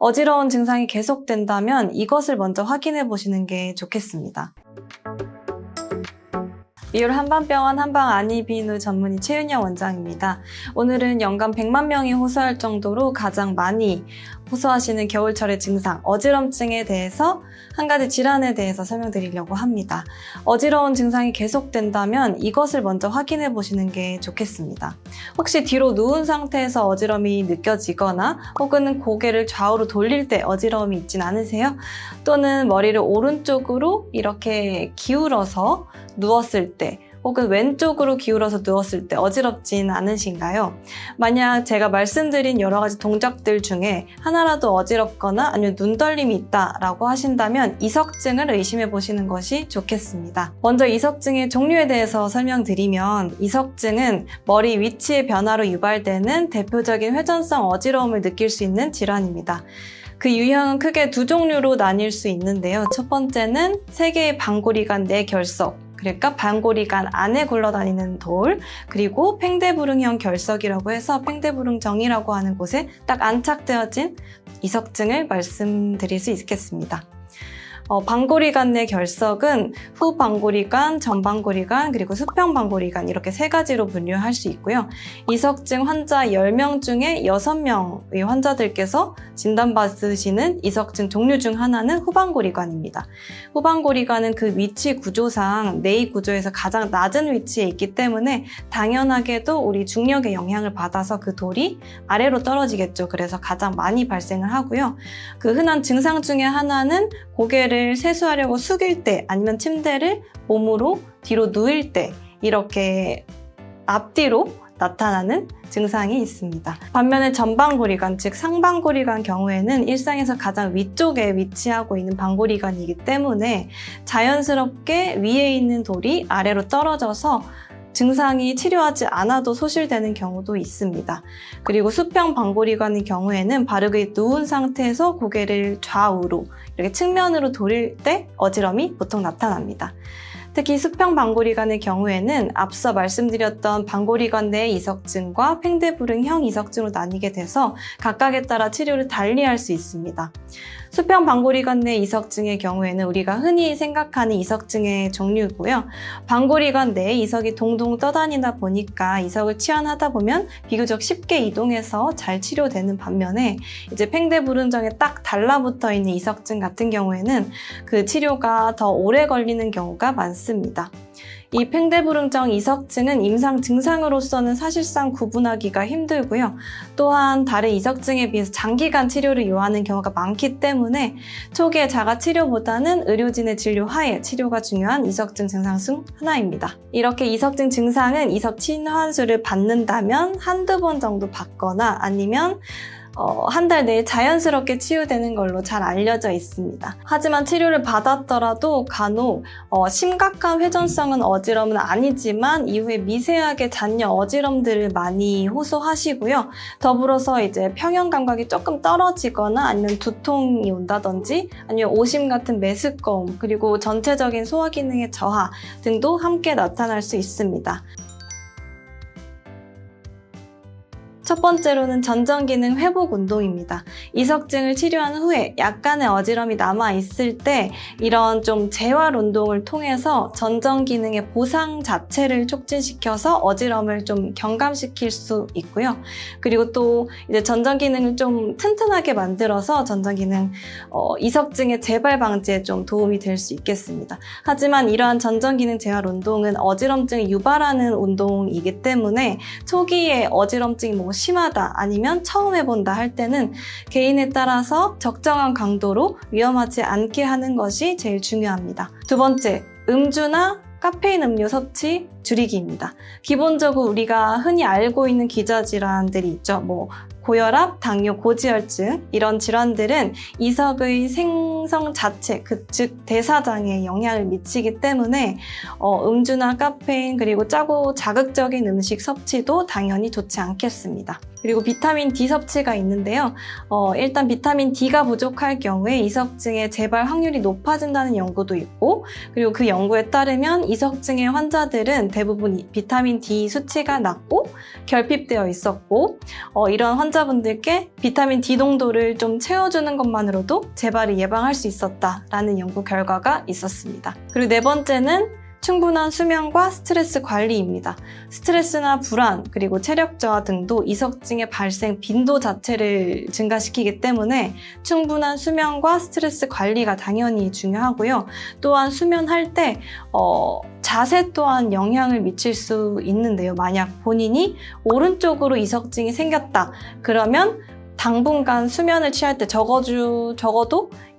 어지러운 증상이 계속된다면 이것을 먼저 확인해 보시는 게 좋겠습니다. 리올 한방병원 한방안이비인후 전문의 최윤영 원장입니다. 오늘은 연간 100만 명이 호소할 정도로 가장 많이 호소하시는 겨울철의 증상, 어지럼증에 대해서 한 가지 질환에 대해서 설명드리려고 합니다. 어지러운 증상이 계속된다면 이것을 먼저 확인해 보시는 게 좋겠습니다. 혹시 뒤로 누운 상태에서 어지럼이 느껴지거나 혹은 고개를 좌우로 돌릴 때 어지러움이 있진 않으세요? 또는 머리를 오른쪽으로 이렇게 기울어서 누웠을 때 혹은 왼쪽으로 기울어서 누웠을 때 어지럽진 않으신가요? 만약 제가 말씀드린 여러 가지 동작들 중에 하나라도 어지럽거나 아니면 눈떨림이 있다라고 하신다면 이석증을 의심해 보시는 것이 좋겠습니다. 먼저 이석증의 종류에 대해서 설명드리면 이석증은 머리 위치의 변화로 유발되는 대표적인 회전성 어지러움을 느낄 수 있는 질환입니다. 그 유형은 크게 두 종류로 나뉠 수 있는데요. 첫 번째는 세 개의 방골이간 내결석, 그러니까 방골이간 안에 굴러다니는 돌, 그리고 팽대부릉형 결석이라고 해서 팽대부릉정이라고 하는 곳에 딱 안착되어진 이석증을 말씀드릴 수 있겠습니다. 방골이간 내 결석은 후방골이간, 전방골이간, 그리고 수평방골이간 이렇게 세 가지로 분류할 수 있고요. 이석증 환자 10명 중에 6명의 환자들께서 진단받으시는 이석증 종류 중 하나는 후방골이간입니다. 후방골이간은 그 위치 구조상 내이 구조에서 가장 낮은 위치에 있기 때문에 당연하게도 우리 중력의 영향을 받아서 그 돌이 아래로 떨어지겠죠. 그래서 가장 많이 발생을 하고요. 그 흔한 증상 중에 하나는 고개를 세수하려고 숙일 때 아니면 침대를 몸으로 뒤로 누일 때 이렇게 앞뒤로 나타나는 증상이 있습니다. 반면에 전방골이간, 즉 상방골이간 경우에는 일상에서 가장 위쪽에 위치하고 있는 방골이간이기 때문에 자연스럽게 위에 있는 돌이 아래로 떨어져서 증상이 치료하지 않아도 소실되는 경우도 있습니다. 그리고 수평 방골이간의 경우에는 바르게 누운 상태에서 고개를 좌우로 이렇게 측면으로 돌릴 때 어지럼이 보통 나타납니다. 특히 수평 방골이간의 경우에는 앞서 말씀드렸던 방골이간 내 이석증과 팽대부릉형 이석증으로 나뉘게 돼서 각각에 따라 치료를 달리할 수 있습니다. 수평 방골이간 내 이석증의 경우에는 우리가 흔히 생각하는 이석증의 종류고요. 방골이간 내에 이석이 동동 떠다니다 보니까 이석을 치환하다 보면 비교적 쉽게 이동해서 잘 치료되는 반면에 이제 팽대부릉정에 딱 달라붙어 있는 이석증 같은 경우에는 그 치료가 더 오래 걸리는 경우가 많습니다. 이 팽대부릉정 이석증은 임상 증상으로서는 사실상 구분하기가 힘들고요. 또한 다른 이석증에 비해서 장기간 치료를 요하는 경우가 많기 때문에 초기의 자가 치료보다는 의료진의 진료 하에 치료가 중요한 이석증 증상 중 하나입니다. 이렇게 이석증 증상은 이석 치환술을 받는다면 한두 번 정도 받거나 아니면 한 달 내에 자연스럽게 치유되는 걸로 잘 알려져 있습니다. 하지만 치료를 받았더라도 간혹 심각한 회전성은 어지럼은 아니지만 이후에 미세하게 잔여 어지럼들을 많이 호소하시고요. 더불어서 이제 평형 감각이 조금 떨어지거나 아니면 두통이 온다든지 아니면 오심 같은 메스꺼움 그리고 전체적인 소화 기능의 저하 등도 함께 나타날 수 있습니다. 첫 번째로는 전정기능 회복 운동입니다. 이석증을 치료한 후에 약간의 어지럼이 남아있을 때 이런 좀 재활 운동을 통해서 전정기능의 보상 자체를 촉진시켜서 어지럼을 좀 경감시킬 수 있고요. 그리고 또 이제 전정기능을 좀 튼튼하게 만들어서 전정기능 이석증의 재발 방지에 좀 도움이 될 수 있겠습니다. 하지만 이러한 전정기능 재활 운동은 어지럼증을 유발하는 운동이기 때문에 초기에 어지럼증이 심하다 아니면 처음 해본다 할 때는 개인에 따라서 적정한 강도로 위험하지 않게 하는 것이 제일 중요합니다. 두 번째, 음주나 카페인 음료 섭취 줄이기입니다. 기본적으로 우리가 흔히 알고 있는 기저질환들이 있죠. 고혈압, 당뇨, 고지혈증 이런 질환들은 이석의 생성 자체, 즉 대사장에 영향을 미치기 때문에 음주나 카페인 그리고 짜고 자극적인 음식 섭취도 당연히 좋지 않겠습니다. 그리고 비타민 D 섭취가 있는데요. 일단 비타민 D가 부족할 경우에 이석증의 재발 확률이 높아진다는 연구도 있고, 그리고 그 연구에 따르면 이석증의 환자들은 대부분 비타민 D 수치가 낮고 결핍되어 있었고, 이런 환자분들께 비타민 D 농도를 좀 채워주는 것만으로도 재발을 예방할 수 있었다라는 연구 결과가 있었습니다. 그리고 네 번째는 충분한 수면과 스트레스 관리입니다. 스트레스나 불안, 그리고 체력 저하 등도 이석증의 발생 빈도 자체를 증가시키기 때문에 충분한 수면과 스트레스 관리가 당연히 중요하고요. 또한 수면할 때 자세 또한 영향을 미칠 수 있는데요. 만약 본인이 오른쪽으로 이석증이 생겼다. 그러면 당분간 수면을 취할 때 적어도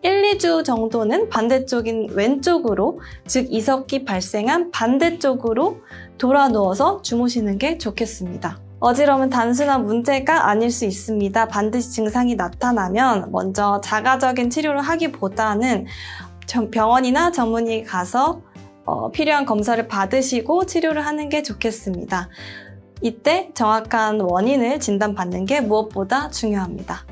1, 2주 정도는 반대쪽인 왼쪽으로, 즉 이석기 발생한 반대쪽으로 돌아 누워서 주무시는 게 좋겠습니다. 어지럼은 단순한 문제가 아닐 수 있습니다. 반드시 증상이 나타나면 먼저 자가적인 치료를 하기보다는 병원이나 전문의 가서 필요한 검사를 받으시고 치료를 하는 게 좋겠습니다. 이때 정확한 원인을 진단받는 게 무엇보다 중요합니다.